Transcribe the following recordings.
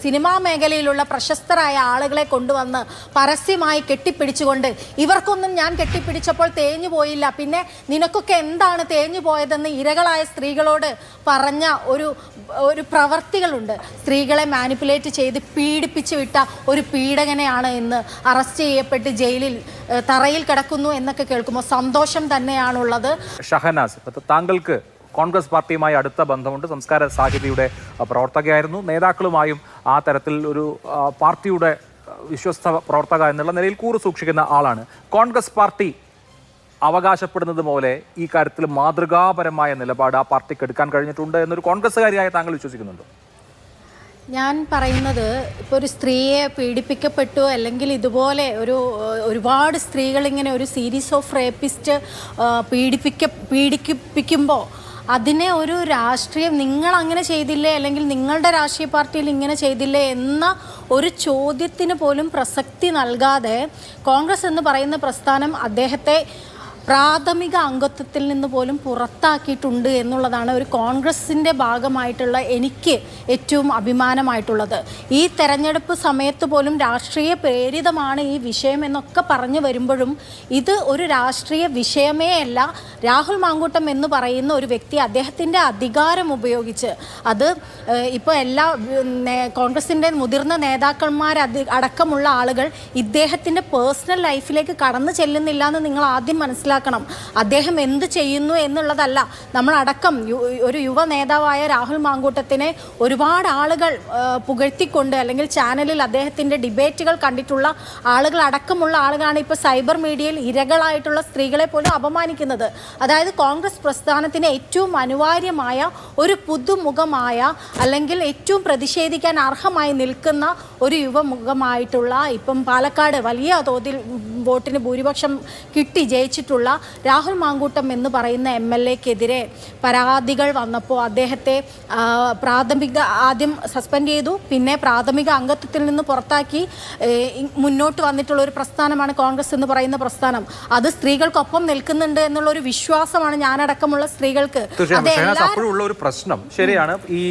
Cinema മേഖലയിലുള്ള പ്രശസ്തരായ ആളുകളെ കൊണ്ടുവന്ന് പരസ്യമായി കെട്ടിപ്പിടിച്ചുകൊണ്ട് ഇവർക്കൊന്നും ഞാൻ കെട്ടിപ്പിടിച്ചപ്പോൾ തേഞ്ഞു പോയില്ല, പിന്നെ നിനക്കൊക്കെ എന്താണ് തേഞ്ഞു പോയതെന്ന് ഇരകളായ സ്ത്രീകളോട് പറഞ്ഞ ഒരു പ്രവർത്തികളുണ്ട്. സ്ത്രീകളെ മാനിപ്പുലേറ്റ് ചെയ്ത് പീഡിപ്പിച്ചു വിട്ട ഒരു പീഡകനെയാണ് ഇന്ന് അറസ്റ്റ് ചെയ്യപ്പെട്ട് ജയിലിൽ തറയിൽ കിടക്കുന്നു എന്നൊക്കെ കേൾക്കുമ്പോൾ സന്തോഷം തന്നെയാണുള്ളത്. ഷഹനാസ്, താങ്കൾക്ക് കോൺഗ്രസ് പാർട്ടിയുമായി അടുത്ത ബന്ധമുണ്ട്, സംസ്കാര സാഹിതിയുടെ പ്രവർത്തകയായിരുന്നു, നേതാക്കളുമായും ആ തരത്തിൽ ഒരു പാർട്ടിയുടെ വിശ്വസ്ത പ്രവർത്തക എന്നുള്ള നിലയിൽ കൂറ് സൂക്ഷിക്കുന്ന ആളാണ്. കോൺഗ്രസ് പാർട്ടി അവകാശപ്പെടുന്നത് പോലെ ഈ കാര്യത്തിൽ മാതൃകാപരമായ നിലപാട് ആ പാർട്ടിക്ക് എടുക്കാൻ കഴിഞ്ഞിട്ടുണ്ട് എന്നൊരു കോൺഗ്രസ്സുകാരിയായ താങ്കൾ വിശ്വസിക്കുന്നുണ്ടോ? ഞാൻ പറയുന്നത്, ഇപ്പോൾ ഒരു സ്ത്രീയെ പീഡിപ്പിക്കപ്പെട്ടു അല്ലെങ്കിൽ ഇതുപോലെ ഒരുപാട് സ്ത്രീകൾ ഇങ്ങനെ ഒരു സീരീസ് ഓഫ് റേപ്പിസ്റ്റ് പീഡിപ്പിക്കുമ്പോൾ അതിനെ ഒരു രാഷ്ട്രീയം, നിങ്ങൾ അങ്ങനെ ചെയ്തില്ലേ അല്ലെങ്കിൽ നിങ്ങളുടെ രാഷ്ട്രീയ പാർട്ടിയിൽ ഇങ്ങനെ ചെയ്തില്ലേ എന്ന ഒരു ചോദ്യത്തിന് പോലും പ്രസക്തി നൽകാതെ കോൺഗ്രസ് എന്ന് പറയുന്ന പ്രസ്ഥാനം അദ്ദേഹത്തെ പ്രാഥമിക അംഗത്വത്തിൽ നിന്ന് പോലും പുറത്താക്കിയിട്ടുണ്ട് എന്നുള്ളതാണ് ഒരു കോൺഗ്രസിൻ്റെ ഭാഗമായിട്ടുള്ള എനിക്ക് ഏറ്റവും അഭിമാനമായിട്ടുള്ളത്. ഈ തെരഞ്ഞെടുപ്പ് സമയത്ത് പോലും രാഷ്ട്രീയ പ്രേരിതമാണ് ഈ വിഷയം എന്നൊക്കെ പറഞ്ഞു വരുമ്പോഴും ഇത് ഒരു രാഷ്ട്രീയ വിഷയമേ അല്ല. രാഹുൽ മാങ്കൂട്ടം എന്ന് പറയുന്ന ഒരു വ്യക്തി അദ്ദേഹത്തിൻ്റെ അധികാരം ഉപയോഗിച്ച്, അത് ഇപ്പോൾ എല്ലാ കോൺഗ്രസിൻ്റെ മുതിർന്ന നേതാക്കന്മാർ അടക്കമുള്ള ആളുകൾ ഇദ്ദേഹത്തിൻ്റെ പേഴ്സണൽ ലൈഫിലേക്ക് കടന്നു ചെല്ലുന്നില്ല എന്ന് നിങ്ങൾ ആദ്യം മനസ്സിലാക്കണം. അദ്ദേഹം എന്ത് ചെയ്യുന്നു എന്നുള്ളതല്ല. നമ്മളടക്കം ഒരു യുവ നേതാവായ രാഹുൽ മാങ്കൂട്ടത്തിനെ ഒരുപാട് ആളുകൾ പുകഴ്ത്തിക്കൊണ്ട് അല്ലെങ്കിൽ ചാനലിൽ അദ്ദേഹത്തിൻ്റെ ഡിബേറ്റുകൾ കണ്ടിട്ടുള്ള ആളുകൾ അടക്കമുള്ള ആളുകളാണ് ഇപ്പോൾ സൈബർ മീഡിയയിൽ ഇരകളായിട്ടുള്ള സ്ത്രീകളെ പോലും അപമാനിക്കുന്നത്. അതായത് കോൺഗ്രസ് പ്രസ്ഥാനത്തിന് ഏറ്റവും അനിവാര്യമായ ഒരു പുതുമുഖമായ അല്ലെങ്കിൽ ഏറ്റവും പ്രതിഷേധിക്കാൻ അർഹമായി നിൽക്കുന്ന ഒരു യുവമുഖമായിട്ടുള്ള, ഇപ്പം പാലക്കാട് വലിയ തോതിൽ വോട്ടിന് ഭൂരിപക്ഷം കിട്ടി ജയിച്ചിട്ടുള്ള രാഹുൽ മാങ്കൂട്ടം എന്ന് പറയുന്ന MLA-ക്കെതിരെ പരാതികൾ വന്നപ്പോൾ അദ്ദേഹത്തെ ആദ്യം സസ്പെൻഡ് ചെയ്തു, പിന്നെ പ്രാഥമിക അംഗത്വത്തിൽ നിന്ന് പുറത്താക്കി മുന്നോട്ട് വന്നിട്ടുള്ള ഒരു പ്രസ്ഥാനമാണ് കോൺഗ്രസ് എന്ന് പറയുന്ന പ്രസ്ഥാനം. അത് സ്ത്രീകൾക്കൊപ്പം നിൽക്കുന്നുണ്ട് എന്നുള്ള ഒരു വിശ്വാസമാണ് ഞാനടക്കമുള്ള സ്ത്രീകൾക്ക്. അപ്പോഴുള്ള ഒരു പ്രശ്നം ശരിയാണ്, ഈ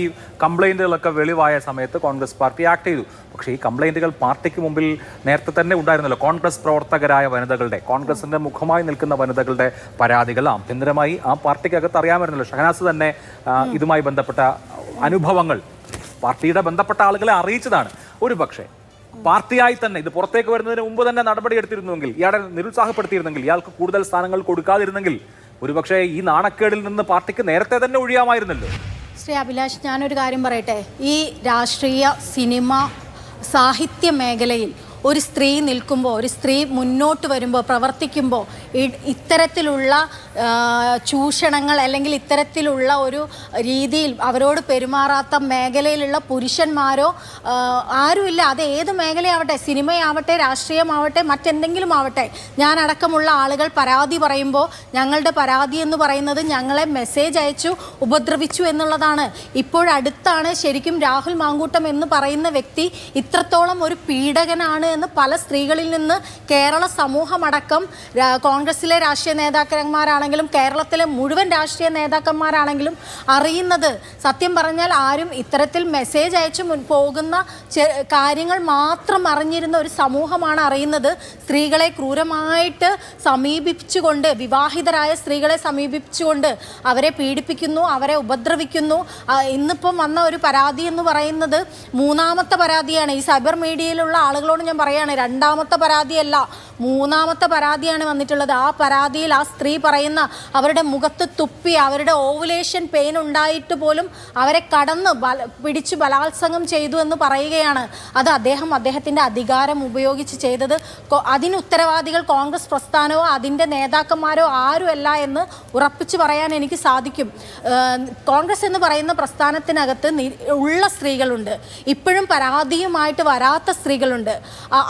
കംപ്ലൈന്റുകളൊക്കെ വെളിവായ സമയത്ത് കോൺഗ്രസ് പാർട്ടി ആക്ട് ചെയ്തു. പക്ഷേ ഈ കംപ്ലൈന്റുകൾ പാർട്ടിക്ക് മുമ്പിൽ നേരത്തെ തന്നെ ഉണ്ടായിരുന്നല്ലോ. കോൺഗ്രസ് പ്രവർത്തകരായ വനിതകളുടെ, കോൺഗ്രസിന്റെ മുഖമായി നിൽക്കുന്ന വനിതകളുടെ പരാതികൾ ആഭ്യന്തരമായി ആ പാർട്ടിക്കകത്ത് അറിയാമായിരുന്നല്ലോ. ഷഹനാസ് തന്നെ ഇതുമായി ബന്ധപ്പെട്ട അനുഭവങ്ങൾ പാർട്ടിയുടെ ബന്ധപ്പെട്ട ആളുകളെ അറിയിച്ചതാണ്. ഒരു പക്ഷേ പാർട്ടിയായി തന്നെ ഇത് പുറത്തേക്ക് വരുന്നതിന് മുമ്പ് തന്നെ നടപടി എടുത്തിരുന്നുവെങ്കിൽ, ഇയാളെ നിരുത്സാഹപ്പെടുത്തിയിരുന്നെങ്കിൽ, ഇയാൾക്ക് കൂടുതൽ സ്ഥാനങ്ങൾ കൊടുക്കാതിരുന്നെങ്കിൽ ഒരുപക്ഷെ ഈ നാണക്കേടിൽ നിന്ന് പാർട്ടിക്ക് നേരത്തെ തന്നെ ഒഴിയാമായിരുന്നല്ലോ. ശ്രീ അഭിലാഷ്, ഞാനൊരു കാര്യം പറയട്ടെ. ഈ രാഷ്ട്രീയ, സിനിമ, സാഹിത്യ മേഖലയിൽ ഒരു സ്ത്രീ നിൽക്കുമ്പോൾ, ഒരു സ്ത്രീ മുന്നോട്ട് വരുമ്പോൾ, പ്രവർത്തിക്കുമ്പോൾ ഇത്തരത്തിലുള്ള ചൂഷണങ്ങൾ അല്ലെങ്കിൽ ഇത്തരത്തിലുള്ള ഒരു രീതിയിൽ അവരോട് പെരുമാറാത്ത മേഖലയിലുള്ള പുരുഷന്മാരോ ആരുമില്ല. അത് ഏത് മേഖലയാവട്ടെ, സിനിമയാവട്ടെ, രാഷ്ട്രീയമാവട്ടെ, മറ്റെന്തെങ്കിലും ആവട്ടെ, ഞാനടക്കമുള്ള ആളുകൾ പരാതി പറയുമ്പോൾ ഞങ്ങളുടെ പരാതി എന്ന് പറയുന്നത് ഞങ്ങളെ മെസ്സേജ് അയച്ചു ഉപദ്രവിച്ചു എന്നുള്ളതാണ്. ഇപ്പോഴടുത്താണ് ശരിക്കും രാഹുൽ മാങ്കൂട്ടം എന്ന് പറയുന്ന വ്യക്തി ഇത്രത്തോളം ഒരു പീഡകനാണ് എന്ന് പല സ്ത്രീകളിൽ നിന്ന് കേരള സമൂഹമടക്കം, കോൺഗ്രസിലെ രാഷ്ട്രീയ നേതാക്കന്മാരാണെങ്കിലും കേരളത്തിലെ മുഴുവൻ രാഷ്ട്രീയ നേതാക്കന്മാരാണെങ്കിലും അറിയുന്നത്. സത്യം പറഞ്ഞാൽ ആരും ഇത്തരത്തിൽ മെസ്സേജ് അയച്ചു പോകുന്ന കാര്യങ്ങൾ മാത്രം അറിഞ്ഞിരുന്ന ഒരു സമൂഹമാണ് അറിയുന്നത്. സ്ത്രീകളെ ക്രൂരമായിട്ട് സമീപിച്ചുകൊണ്ട്, വിവാഹിതരായ സ്ത്രീകളെ സമീപിച്ചുകൊണ്ട് അവരെ പീഡിപ്പിക്കുന്നു, അവരെ ഉപദ്രവിക്കുന്നു. ഇന്നിപ്പം വന്ന ഒരു പരാതി എന്ന് പറയുന്നത് മൂന്നാമത്തെ പരാതിയാണ്. ഈ സൈബർ മീഡിയയിലുള്ള ആളുകളോട് ഞാൻ പറയാണ്, രണ്ടാമത്തെ പരാതിയല്ല, മൂന്നാമത്തെ പരാതിയാണ് വന്നിട്ടുള്ളത്. ആ പരാതിയിൽ ആ സ്ത്രീ പറയുന്ന അവരുടെ മുഖത്ത് തുപ്പി, അവരുടെ ഓവുലേഷൻ പെയിൻ ഉണ്ടായിട്ട് പോലും അവരെ പിടിച്ച് ബലാത്സംഗം ചെയ്തു എന്ന് പറയുകയാണ്. അത് അദ്ദേഹത്തിൻ്റെ അധികാരം ഉപയോഗിച്ച് ചെയ്തത്. അതിന് ഉത്തരവാദികൾ കോൺഗ്രസ് പ്രസ്ഥാനമോ അതിൻ്റെ നേതാക്കന്മാരോ ആരുമല്ല എന്ന് ഉറപ്പിച്ച് പറയാൻ എനിക്ക് സാധിക്കും. കോൺഗ്രസ് എന്ന് പറയുന്ന പ്രസ്ഥാനത്തിനകത്ത് ഉള്ള സ്ത്രീകളുണ്ട്, ഇപ്പോഴും പരാതിയുമായിട്ട് വരാത്ത സ്ത്രീകളുണ്ട്.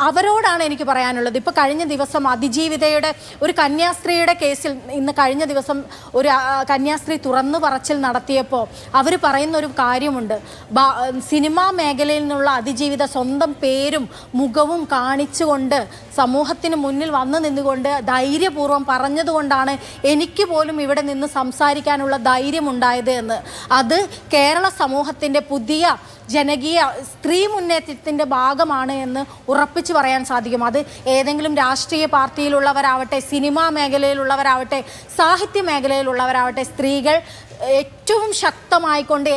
അവരോടാണ് എനിക്ക് പറയാനുള്ളത്. ഇപ്പോൾ കഴിഞ്ഞ ദിവസം അതിജീവിതയുടെ ഒരു കന്യാസ്ത്രീയുടെ കേസിൽ കഴിഞ്ഞ ദിവസം ഒരു കന്യാസ്ത്രീ തുറന്നു പറച്ചിൽ നടത്തിയപ്പോൾ അവർ പറയുന്ന ഒരു കാര്യമുണ്ട്. സിനിമാ മേഖലയിൽ നിന്നുള്ള അതിജീവിത സ്വന്തം പേരും മുഖവും കാണിച്ചുകൊണ്ട് സമൂഹത്തിന് മുന്നിൽ വന്നു നിന്നുകൊണ്ട് ധൈര്യപൂർവ്വം പറഞ്ഞതുകൊണ്ടാണ് എനിക്ക് പോലും ഇവിടെ നിന്ന് സംസാരിക്കാനുള്ള ധൈര്യമുണ്ടായത് എന്ന്. അത് കേരള സമൂഹത്തിൻ്റെ പുതിയ ജനകീയ സ്ത്രീ മുന്നേറ്റത്തിൻ്റെ ഭാഗമാണ് എന്ന് ഉറപ്പിച്ചു പറയാൻ സാധിക്കും. അത് ഏതെങ്കിലും രാഷ്ട്രീയ പാർട്ടിയിലുള്ളവരാവട്ടെ, സിനിമാ മേഖലയിലുള്ളവരാവട്ടെ, സാഹിത്യ മേഖലയിലുള്ളവരാവട്ടെ, സ്ത്രീകൾ ഏറ്റവും ശക്തമായിക്കൊണ്ട്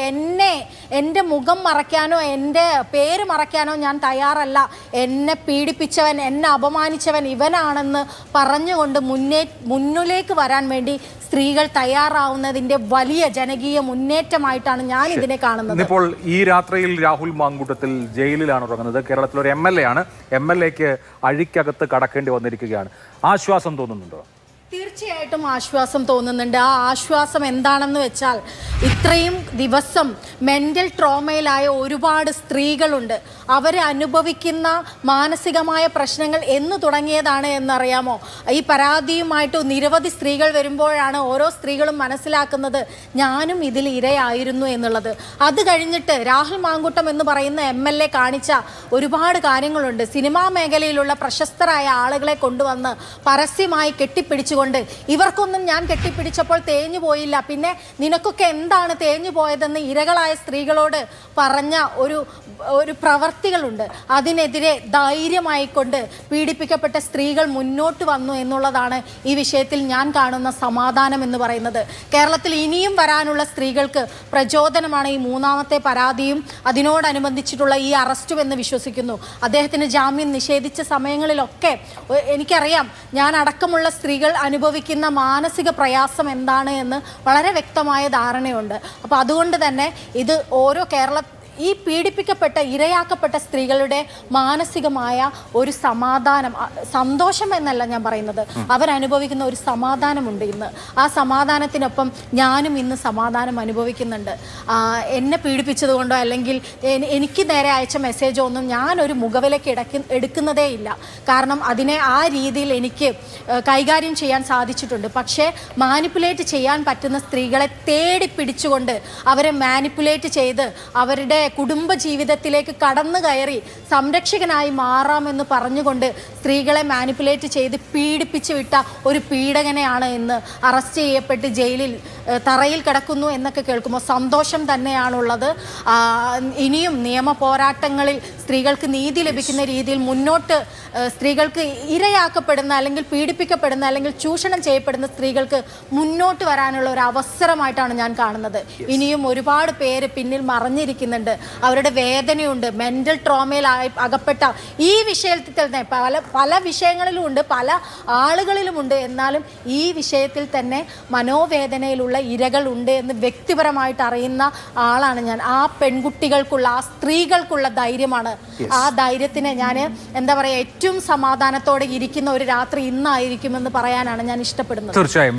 എൻ്റെ മുഖം മറയ്ക്കാനോ എൻ്റെ പേര് മറയ്ക്കാനോ ഞാൻ തയ്യാറല്ല, എന്നെ പീഡിപ്പിച്ചവൻ, എന്നെ അപമാനിച്ചവൻ ഇവനാണെന്ന് പറഞ്ഞുകൊണ്ട് മുന്നിലേക്ക് വരാൻ വേണ്ടി സ്ത്രീകൾ തയ്യാറാവുന്നതിൻ്റെ വലിയ ജനകീയ മുന്നേറ്റമായിട്ടാണ് ഞാൻ ഇതിനെ കാണുന്നത്. ഇപ്പോൾ ഈ രാത്രിയിൽ രാഹുൽ മാങ്കൂട്ടത്തിൽ ജയിലിലാണ് ഉറങ്ങുന്നത്. കേരളത്തിലൊരു MLA ആണ്. MLAക്ക് അഴിക്കകത്ത് കടക്കേണ്ടി വന്നിരിക്കുകയാണ്. ആശ്വാസം തോന്നുന്നുണ്ടോ? തീർച്ചയായിട്ടും ആശ്വാസം തോന്നുന്നുണ്ട്. ആ ആശ്വാസം എന്താണെന്ന് വെച്ചാൽ, ഇത്രയും ദിവസം മെൻ്റൽ ട്രോമയിലായ ഒരുപാട് സ്ത്രീകളുണ്ട്. അവർ അനുഭവിക്കുന്ന മാനസികമായ പ്രശ്നങ്ങൾ എന്ന് തുടങ്ങിയതാണ് എന്നറിയാമോ? ഈ പരാതിയുമായിട്ട് നിരവധി സ്ത്രീകൾ വരുമ്പോഴാണ് ഓരോ സ്ത്രീകളും മനസ്സിലാക്കുന്നത് ഞാനും ഇതിൽ ഇരയായിരുന്നു എന്നുള്ളത്. അത് കഴിഞ്ഞിട്ട് രാഹുൽ മാങ്കൂട്ടം എന്ന് പറയുന്ന MLA കാണിച്ച ഒരുപാട് കാര്യങ്ങളുണ്ട്. സിനിമാ മേഖലയിലുള്ള പ്രശസ്തരായ ആളുകളെ കൊണ്ടുവന്ന് പരസ്യമായി കെട്ടിപ്പിടിച്ചുകൊണ്ട്, ഇവർക്കൊന്നും ഞാൻ കെട്ടിപ്പിടിച്ചപ്പോൾ തേഞ്ഞു പോയില്ല, പിന്നെ നിനക്കൊക്കെ എന്താണ് തേഞ്ഞു പോയതെന്ന് ഇരകളായ സ്ത്രീകളോട് പറഞ്ഞ ഒരു പ്രവർത്തികളുണ്ട്. അതിനെതിരെ ധൈര്യമായിക്കൊണ്ട് പീഡിപ്പിക്കപ്പെട്ട സ്ത്രീകൾ മുന്നോട്ട് വന്നു എന്നുള്ളതാണ് ഈ വിഷയത്തിൽ ഞാൻ കാണുന്ന സമാധാനം എന്ന് പറയുന്നത്. കേരളത്തിൽ ഇനിയും വരാനുള്ള സ്ത്രീകൾക്ക് പ്രചോദനമാണ് ഈ മൂന്നാമത്തെ പരാതിയും അതിനോടനുബന്ധിച്ചിട്ടുള്ള ഈ അറസ്റ്റും എന്ന് വിശ്വസിക്കുന്നു. അദ്ദേഹത്തിന് ജാമ്യം നിഷേധിച്ച സമയങ്ങളിലൊക്കെ എനിക്കറിയാം, ഞാൻ അടക്കമുള്ള സ്ത്രീകൾ അനുഭവിക്കുന്ന മാനസിക പ്രയാസം എന്താണ് എന്ന് വളരെ വ്യക്തമായ ധാരണയുണ്ട്. അപ്പോൾ അതുകൊണ്ട് തന്നെ ഇത് ഓരോ ഈ പീഡിപ്പിക്കപ്പെട്ട ഇരയാക്കപ്പെട്ട സ്ത്രീകളുടെ മാനസികമായ ഒരു സമാധാനം, സന്തോഷം എന്നല്ല ഞാൻ പറയുന്നത്, അവരനുഭവിക്കുന്ന ഒരു സമാധാനമുണ്ട് ഇന്ന്. ആ സമാധാനത്തിനൊപ്പം ഞാനും ഇന്ന് സമാധാനം അനുഭവിക്കുന്നുണ്ട്. എന്നെ പീഡിപ്പിച്ചതുകൊണ്ടോ അല്ലെങ്കിൽ എനിക്ക് നേരെ അയച്ച മെസ്സേജോ ഒന്നും ഞാനൊരു മുഖവിലയ്ക്ക് എടുക്കുന്നതേ ഇല്ല. കാരണം അതിനെ ആ രീതിയിൽ എനിക്ക് കൈകാര്യം ചെയ്യാൻ സാധിച്ചിട്ടുണ്ട്. പക്ഷേ മാനിപ്പുലേറ്റ് ചെയ്യാൻ പറ്റുന്ന സ്ത്രീകളെ തേടി പിടിച്ചുകൊണ്ട് അവരെ മാനിപ്പുലേറ്റ് ചെയ്ത് അവരുടെ കുടുംബ ജീവിതത്തിലേക്ക് കടന്നു കയറി സംരക്ഷകനായി മാറാമെന്ന് പറഞ്ഞുകൊണ്ട് സ്ത്രീകളെ മാനിപ്പുലേറ്റ് ചെയ്ത് പീഡിപ്പിച്ചു വിട്ട ഒരു പീഡകനെയാണ് ഇന്ന് അറസ്റ്റ് ചെയ്യപ്പെട്ട് ജയിലിൽ തറയിൽ കിടക്കുന്നു എന്നൊക്കെ കേൾക്കുമ്പോൾ സന്തോഷം തന്നെയാണുള്ളത്. ഇനിയും നിയമ പോരാട്ടങ്ങളിൽ സ്ത്രീകൾക്ക് നീതി ലഭിക്കുന്ന രീതിയിൽ മുന്നോട്ട് സ്ത്രീകൾക്ക് ഇരയാക്കപ്പെടുന്ന അല്ലെങ്കിൽ പീഡിപ്പിക്കപ്പെടുന്ന അല്ലെങ്കിൽ ചൂഷണം ചെയ്യപ്പെടുന്ന സ്ത്രീകൾക്ക് മുന്നോട്ട് വരാനുള്ള ഒരു അവസരമായിട്ടാണ് ഞാൻ കാണുന്നത്. ഇനിയും ഒരുപാട് പേര് പിന്നിൽ മറഞ്ഞിരിക്കുന്നുണ്ട്. അവരുടെ വേദനയുണ്ട്. മെൻ്റൽ ട്രോമയിൽ അകപ്പെട്ട ഈ വിഷയത്തിൽ തന്നെ പല വിഷയങ്ങളിലുമുണ്ട്, പല ആളുകളിലുമുണ്ട്. എന്നാലും ഈ വിഷയത്തിൽ തന്നെ മനോവേദനയിലുള്ള ഇരകളുണ്ട് എന്ന് വ്യക്തിപരമായിട്ട് അറിയുന്ന ആളാണ് ഞാൻ. ആ പെൺകുട്ടികൾക്കുള്ള, ആ സ്ത്രീകൾക്കുള്ള ധൈര്യമാണ്. ആ ധൈര്യത്തിനെ ഞാൻ എന്താ പറയുക, ഏറ്റവും സമാധാനത്തോടെ ഇരിക്കുന്ന ഒരു രാത്രി ഇന്നായിരിക്കുമെന്ന് പറയാനാണ് ഞാൻ ഇഷ്ടപ്പെടുന്നത്. തീർച്ചയായും.